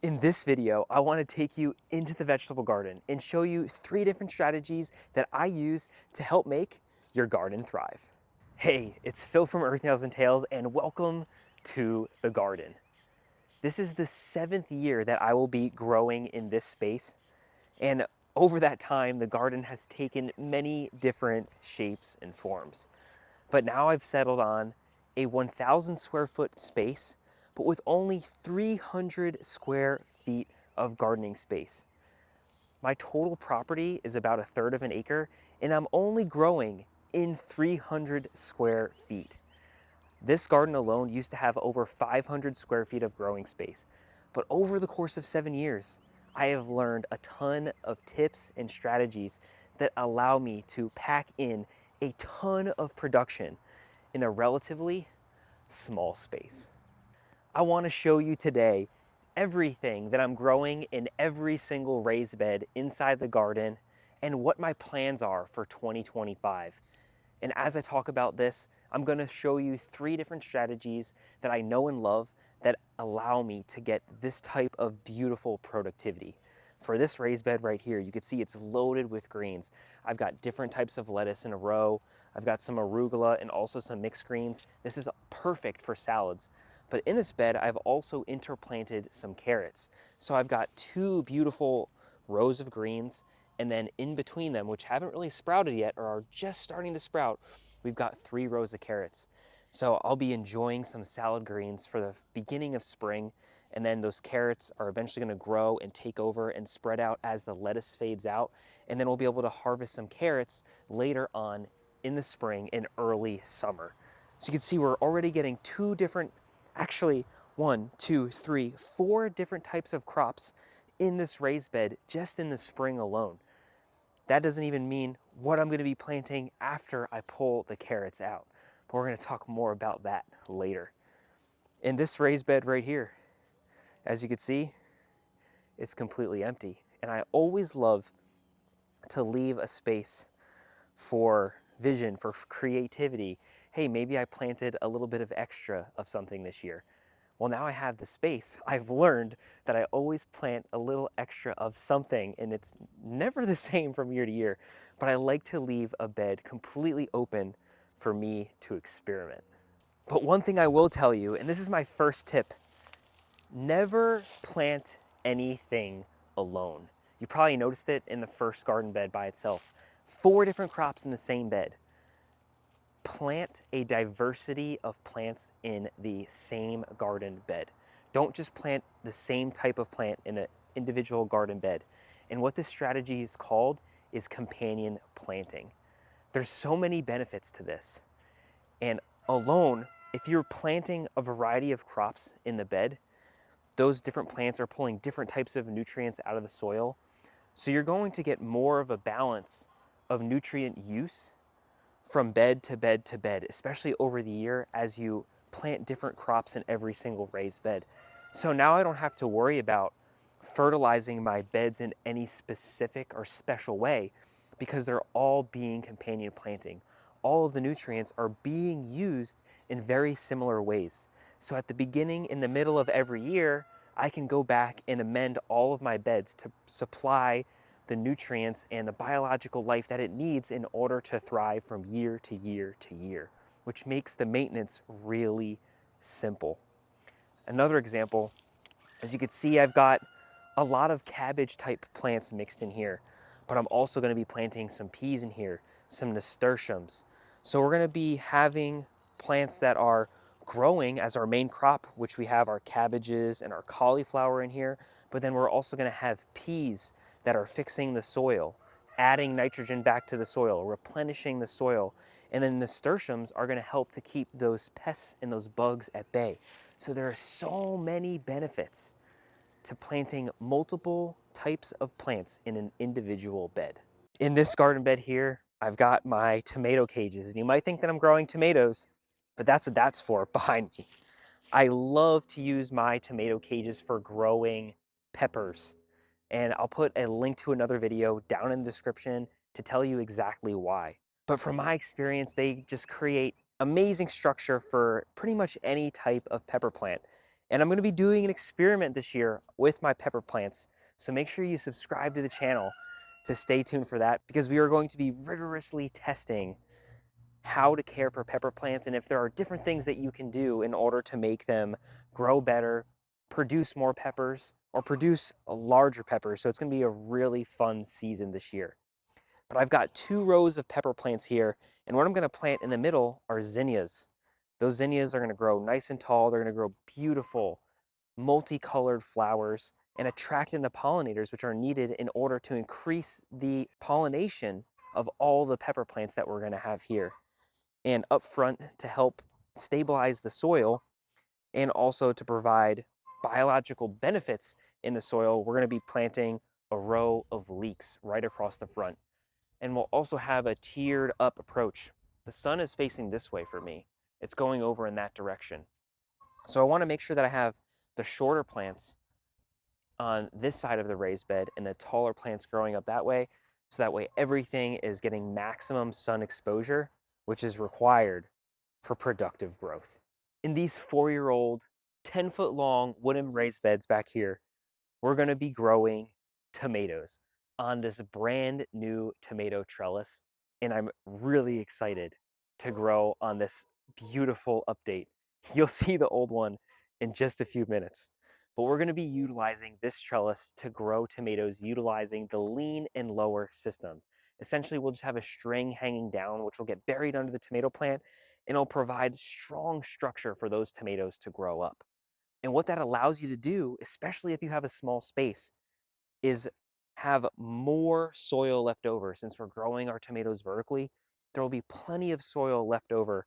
In this video, I want to take you into the vegetable garden and show you 3 different strategies that I use to help make your garden thrive. Hey, it's Phil from Earth Nails and Tails and welcome to the garden. This is the 7th year that I will be growing in this space, and over that time the garden has taken many different shapes and forms. But now I've settled on a 1,000 square foot space, but with only 300 square feet of gardening space. My total property is about 1/3 of an acre, and I'm only growing in 300 square feet. This garden alone used to have over 500 square feet of growing space, but over the course of 7 years, I have learned a ton of tips and strategies that allow me to pack in a ton of production in a relatively small space. I want to show you today everything that I'm growing in every single raised bed inside the garden and what my plans are for 2025. And as I talk about this, I'm going to show you 3 different strategies that I know and love that allow me to get this type of beautiful productivity. For this raised bed right here, you can see it's loaded with greens. I've got different types of lettuce in a row. I've got some arugula and also some mixed greens. This is perfect for salads. But in this bed, I've also interplanted some carrots. So I've got 2 beautiful rows of greens, and then in between them, which haven't really sprouted yet or are just starting to sprout, we've got 3 rows of carrots. So I'll be enjoying some salad greens for the beginning of spring, and then those carrots are eventually going to grow and take over and spread out as the lettuce fades out, and then we'll be able to harvest some carrots later on in the spring and early summer. So you can see we're already getting 2 different, actually 1, 2, 3, 4 different types of crops in this raised bed just in the spring alone. That doesn't even mean what I'm going to be planting after I pull the carrots out. But we're going to talk more about that later. In this raised bed right here, as you can see, it's completely empty. And I always love to leave a space for vision, for creativity. Hey, maybe I planted a little bit of extra of something this year. Well, now I have the space. I've learned that I always plant a little extra of something, and it's never the same from year to year, but I like to leave a bed completely open for me to experiment. But one thing I will tell you, and this is my first tip, never plant anything alone. You probably noticed it in the first garden bed by itself. 4 different crops in the same bed. Plant a diversity of plants in the same garden bed. Don't just plant the same type of plant in an individual garden bed. And what this strategy is called is companion planting. There's so many benefits to this. And alone, if you're planting a variety of crops in the bed, those different plants are pulling different types of nutrients out of the soil. So you're going to get more of a balance of nutrient use from bed to bed to bed, especially over the year as you plant different crops in every single raised bed. So now I don't have to worry about fertilizing my beds in any specific or special way because they're all being companion planting. All of the nutrients are being used in very similar ways. So at the beginning, in the middle of every year, I can go back and amend all of my beds to supply the nutrients and the biological life that it needs in order to thrive from year to year to year, which makes the maintenance really simple. Another example, as you can see, I've got a lot of cabbage type plants mixed in here, but I'm also going to be planting some peas in here, some nasturtiums. So we're going to be having plants that are growing as our main crop, which we have our cabbages and our cauliflower in here, but then we're also going to have peas that are fixing the soil, adding nitrogen back to the soil, replenishing the soil, and then nasturtiums are going to help to keep those pests and those bugs at bay. So there are so many benefits to planting multiple types of plants in an individual bed. In this garden bed here, I've got my tomato cages, and you might think that I'm growing tomatoes, but that's what that's for behind me. I love to use my tomato cages for growing peppers, and I'll put a link to another video down in the description to tell you exactly why. But from my experience, they just create amazing structure for pretty much any type of pepper plant. And I'm gonna be doing an experiment this year with my pepper plants. So make sure you subscribe to the channel to stay tuned for that, because we are going to be rigorously testing how to care for pepper plants and if there are different things that you can do in order to make them grow better, produce more peppers, or produce a larger peppers. So it's gonna be a really fun season this year. But I've got 2 rows of pepper plants here, and what I'm gonna plant in the middle are zinnias. Those zinnias are gonna grow nice and tall. They're gonna grow beautiful, multicolored flowers and attract in the pollinators, which are needed in order to increase the pollination of all the pepper plants that we're gonna have here. And up front, to help stabilize the soil and also to provide biological benefits in the soil, we're gonna be planting a row of leeks right across the front. And we'll also have a tiered up approach. The sun is facing this way for me. It's going over in that direction. So I wanna make sure that I have the shorter plants on this side of the raised bed and the taller plants growing up that way. So that way everything is getting maximum sun exposure, which is required for productive growth. In these 4-year-old, 10-foot long wooden raised beds back here, we're gonna be growing tomatoes on this brand new tomato trellis. And I'm really excited to grow on this beautiful update. You'll see the old one in just a few minutes. But we're gonna be utilizing this trellis to grow tomatoes utilizing the lean and lower system. Essentially, we'll just have a string hanging down, which will get buried under the tomato plant, and it'll provide strong structure for those tomatoes to grow up. And what that allows you to do, especially if you have a small space, is have more soil left over. Since we're growing our tomatoes vertically, there will be plenty of soil left over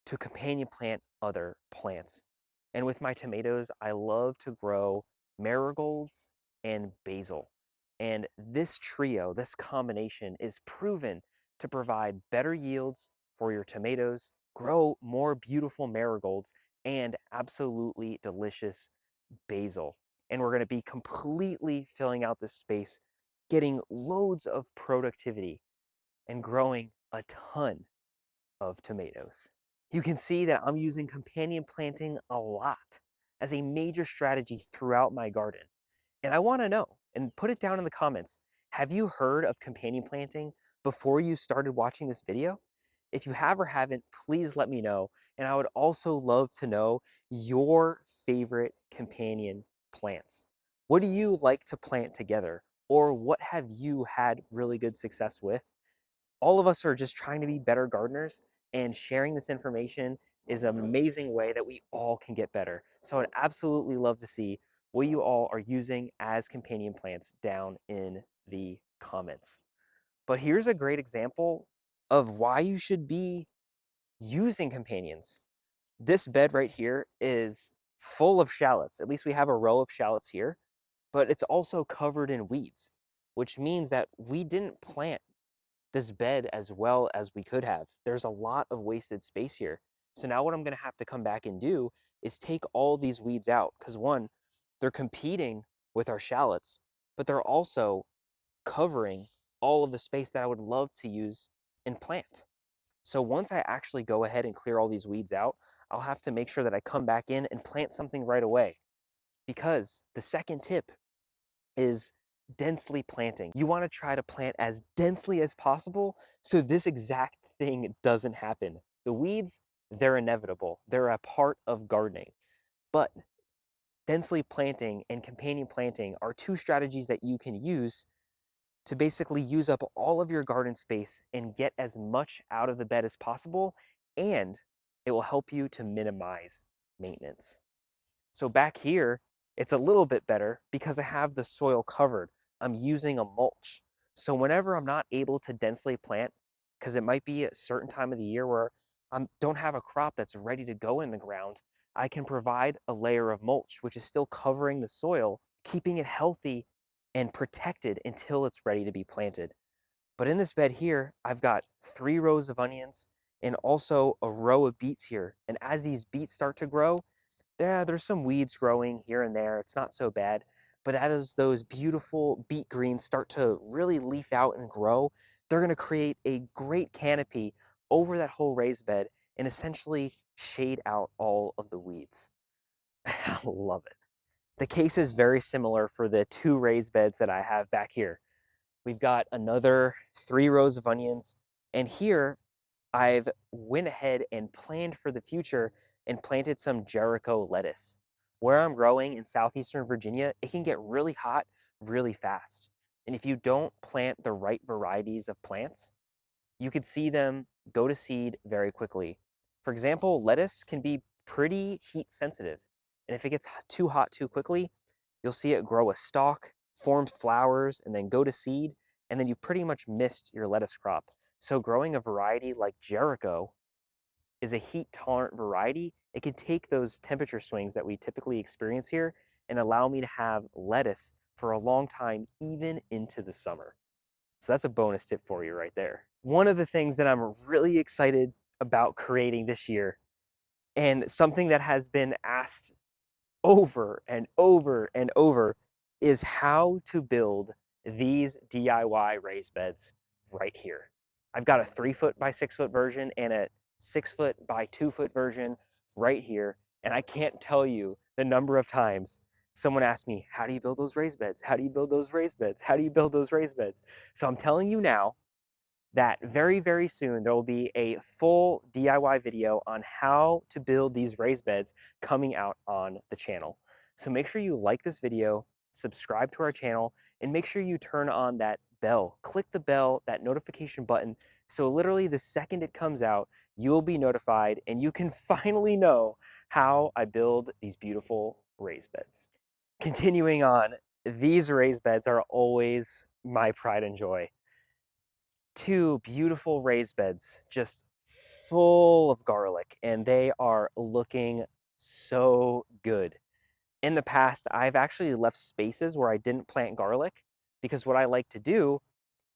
to companion plant other plants. And with my tomatoes, I love to grow marigolds and basil. And this trio, this combination, is proven to provide better yields for your tomatoes, grow more beautiful marigolds, and absolutely delicious basil. And we're gonna be completely filling out this space, getting loads of productivity and growing a ton of tomatoes. You can see that I'm using companion planting a lot as a major strategy throughout my garden. And I wanna know, and put it down in the comments, have you heard of companion planting before you started watching this video? If you have or haven't, please let me know. And I would also love to know your favorite companion plants. What do you like to plant together? Or what have you had really good success with? All of us are just trying to be better gardeners, and sharing this information is an amazing way that we all can get better. So I'd absolutely love to see what you all are using as companion plants down in the comments. But here's a great example of why you should be using companions. This bed right here is full of shallots. At least we have a row of shallots here, but it's also covered in weeds, which means that we didn't plant this bed as well as we could have. There's a lot of wasted space here. So now what I'm gonna have to come back and do is take all these weeds out, because one, they're competing with our shallots, but they're also covering all of the space that I would love to use and plant. So once I actually go ahead and clear all these weeds out, I'll have to make sure that I come back in and plant something right away. Because the second tip is densely planting. You want to try to plant as densely as possible so this exact thing doesn't happen. The weeds, they're inevitable. They're a part of gardening. But densely planting and companion planting are 2 strategies that you can use to basically use up all of your garden space and get as much out of the bed as possible, and it will help you to minimize maintenance. So back here, it's a little bit better because I have the soil covered. I'm using a mulch. So whenever I'm not able to densely plant, because it might be a certain time of the year where I don't have a crop that's ready to go in the ground, I can provide a layer of mulch, which is still covering the soil, keeping it healthy and protected until it's ready to be planted. But in this bed here, I've got 3 rows of onions and also a row of beets here. And as these beets start to grow, yeah, there's some weeds growing here and there. It's not so bad. But as those beautiful beet greens start to really leaf out and grow, they're gonna create a great canopy over that whole raised bed and essentially shade out all of the weeds. I love it. The case is very similar for the 2 raised beds that I have back here. We've got another 3 rows of onions, and here I've went ahead and planned for the future and planted some Jericho lettuce. Where I'm growing in southeastern Virginia, it can get really hot really fast. And if you don't plant the right varieties of plants, you could see them go to seed very quickly. For example, lettuce can be pretty heat sensitive. And if it gets too hot too quickly, you'll see it grow a stalk, form flowers, and then go to seed. And then you pretty much missed your lettuce crop. So growing a variety like Jericho is a heat tolerant variety. It can take those temperature swings that we typically experience here and allow me to have lettuce for a long time, even into the summer. So that's a bonus tip for you right there. One of the things that I'm really excited about creating this year, and something that has been asked over and over and over, is how to build these DIY raised beds right here. I've got a 3 foot by 6 foot version and a 6 foot by 2 foot version right here. And I can't tell you the number of times someone asked me, how do you build those raised beds? How do you build those raised beds? How do you build those raised beds? So I'm telling you now that very, very soon there will be a full DIY video on how to build these raised beds coming out on the channel. So make sure you like this video, subscribe to our channel, and make sure you turn on that bell. Click the bell, that notification button, so literally the second it comes out, you'll be notified and you can finally know how I build these beautiful raised beds. Continuing on, these raised beds are always my pride and joy. 2 beautiful raised beds, just full of garlic, and they are looking so good. In the past, I've actually left spaces where I didn't plant garlic because what I like to do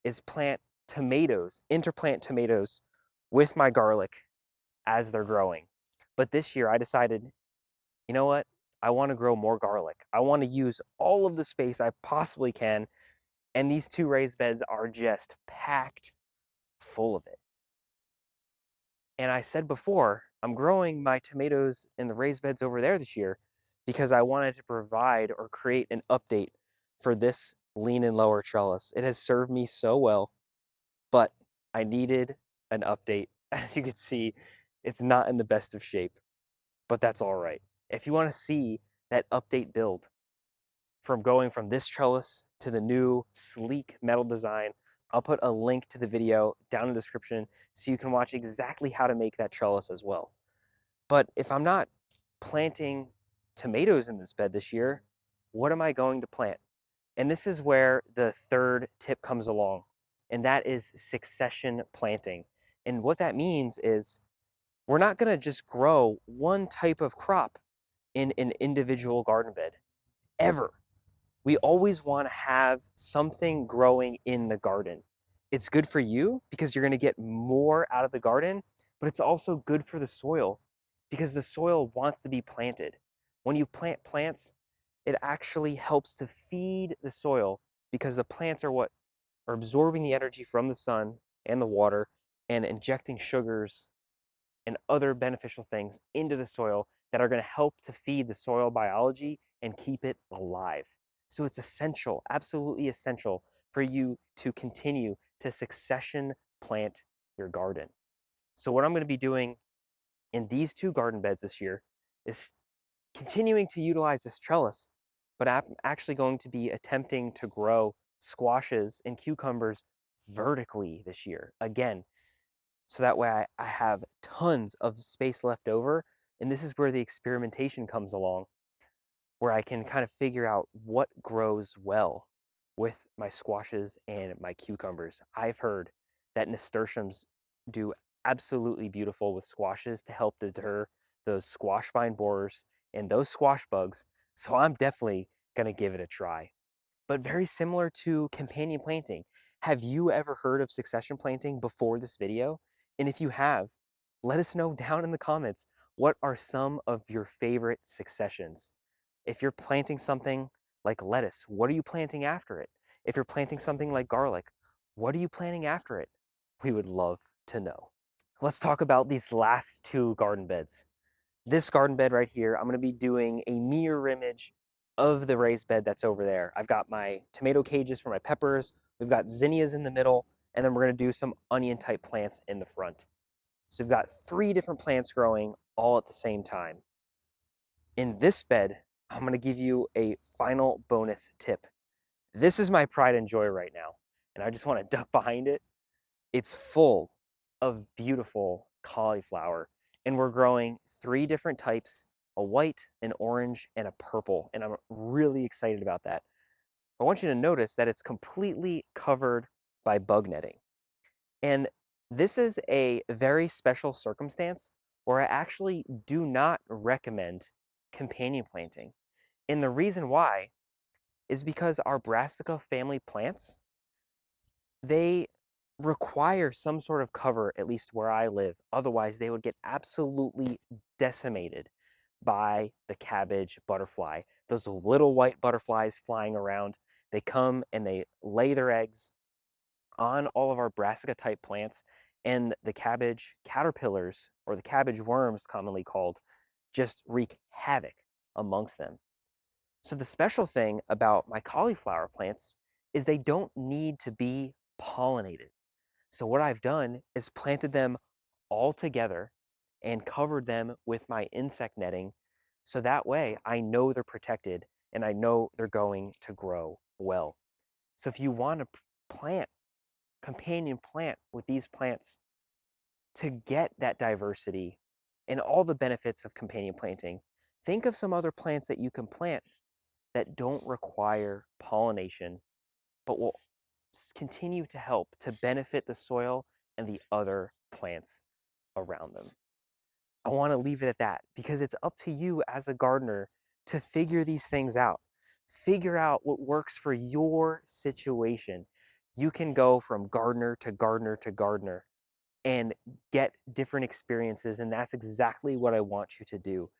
is plant tomatoes, interplant tomatoes with my garlic as they're growing. But this year I decided, you know what? I want to grow more garlic. I want to use all of the space I possibly can, and these 2 raised beds are just packed full of it. And I said before, I'm growing my tomatoes in the raised beds over there this year because I wanted to provide or create an update for this lean and lower trellis. It has served me so well, but I needed an update. As you can see, it's not in the best of shape, but that's all right. If you want to see that update build from going from this trellis to the new sleek metal design, I'll put a link to the video down in the description so you can watch exactly how to make that trellis as well. But if I'm not planting tomatoes in this bed this year, what am I going to plant? And this is where the third tip comes along, and that is succession planting. And what that means is we're not going to just grow one type of crop in an individual garden bed, ever. We always want to have something growing in the garden. It's good for you because you're going to get more out of the garden, but it's also good for the soil because the soil wants to be planted. When you plant plants, it actually helps to feed the soil because the plants are what are absorbing the energy from the sun and the water and injecting sugars and other beneficial things into the soil that are going to help to feed the soil biology and keep it alive. So it's essential, absolutely essential for you to continue to succession plant your garden. So what I'm going to be doing in these 2 garden beds this year is continuing to utilize this trellis, but I'm actually going to be attempting to grow squashes and cucumbers vertically this year. Again, so that way I have tons of space left over. And this is where the experimentation comes along, where I can kind of figure out what grows well with my squashes and my cucumbers. I've heard that nasturtiums do absolutely beautiful with squashes to help deter those squash vine borers and those squash bugs. So I'm definitely going to give it a try. But very similar to companion planting. Have you ever heard of succession planting before this video? And if you have, let us know down in the comments, what are some of your favorite successions? If you're planting something like lettuce, what are you planting after it? If you're planting something like garlic, what are you planting after it? We would love to know. Let's talk about these last 2 garden beds. This garden bed right here, I'm gonna be doing a mirror image of the raised bed that's over there. I've got my tomato cages for my peppers, we've got zinnias in the middle, and then we're gonna do some onion type plants in the front. So we've got 3 different plants growing all at the same time. In this bed, I'm gonna give you a final bonus tip. This is my pride and joy right now, and I just wanna duck behind it. It's full of beautiful cauliflower, and we're growing 3 different types, a white, an orange, and a purple, and I'm really excited about that. I want you to notice that it's completely covered by bug netting. And this is a very special circumstance where I actually do not recommend companion planting. And the reason why is because our brassica family plants, they require some sort of cover, at least where I live. Otherwise, they would get absolutely decimated by the cabbage butterfly. Those little white butterflies flying around, they come and they lay their eggs on all of our brassica type plants, and the cabbage caterpillars, or the cabbage worms commonly called, just wreak havoc amongst them. So the special thing about my cauliflower plants is they don't need to be pollinated. So what I've done is planted them all together and covered them with my insect netting. So that way I know they're protected and I know they're going to grow well. So if you want to plant, companion plant with these plants to get that diversity and all the benefits of companion planting, think of some other plants that you can plant that don't require pollination, but will continue to help to benefit the soil and the other plants around them. I want to leave it at that because it's up to you as a gardener to figure these things out. Figure out what works for your situation. You can go from gardener to gardener to gardener and get different experiences. And that's exactly what I want you to do.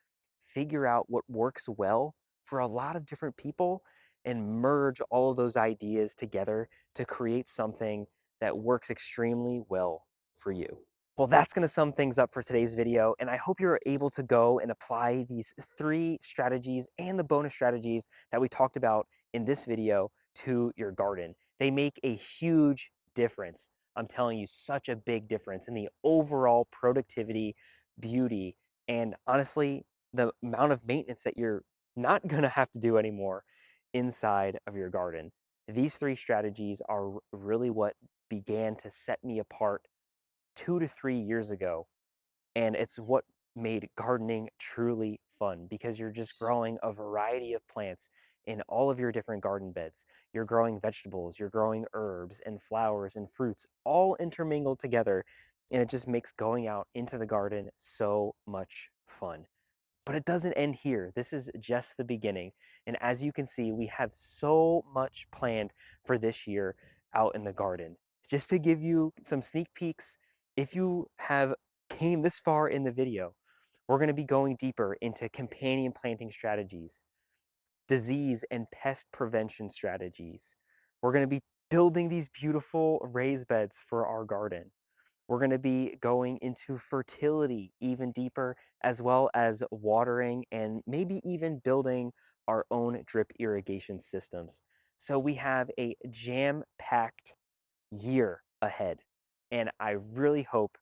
Figure out what works well for a lot of different people and merge all of those ideas together to create something that works extremely well for you. Well, that's going to sum things up for today's video, and I hope you're able to go and apply these 3 strategies and the bonus strategies that we talked about in this video to your garden. They make a huge difference. I'm telling you, such a big difference in the overall productivity, beauty, and honestly, the amount of maintenance that you're not going to have to do anymore inside of your garden. These 3 strategies are really what began to set me apart 2 to 3 years ago, and it's what made gardening truly fun because you're just growing a variety of plants in all of your different garden beds. You're growing vegetables, you're growing herbs and flowers and fruits all intermingled together, and it just makes going out into the garden so much fun. But it doesn't end here. This is just the beginning. And as you can see, we have so much planned for this year out in the garden. Just to give you some sneak peeks, if you have came this far in the video, we're going to be going deeper into companion planting strategies, disease and pest prevention strategies. We're going to be building these beautiful raised beds for our garden. We're going to be going into fertility even deeper, as well as watering and maybe even building our own drip irrigation systems. So we have a jam-packed year ahead. And I really hope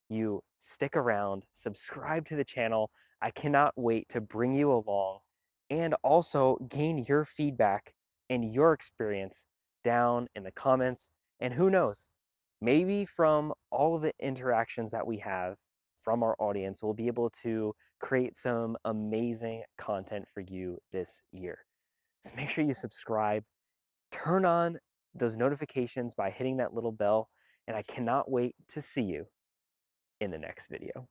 you stick around, subscribe to the channel. I cannot wait to bring you along and also gain your feedback and your experience down in the comments. And who knows, maybe from all of the interactions that we have from our audience, we'll be able to create some amazing content for you this year. So make sure you subscribe, turn on those notifications by hitting that little bell, and I cannot wait to see you in the next video.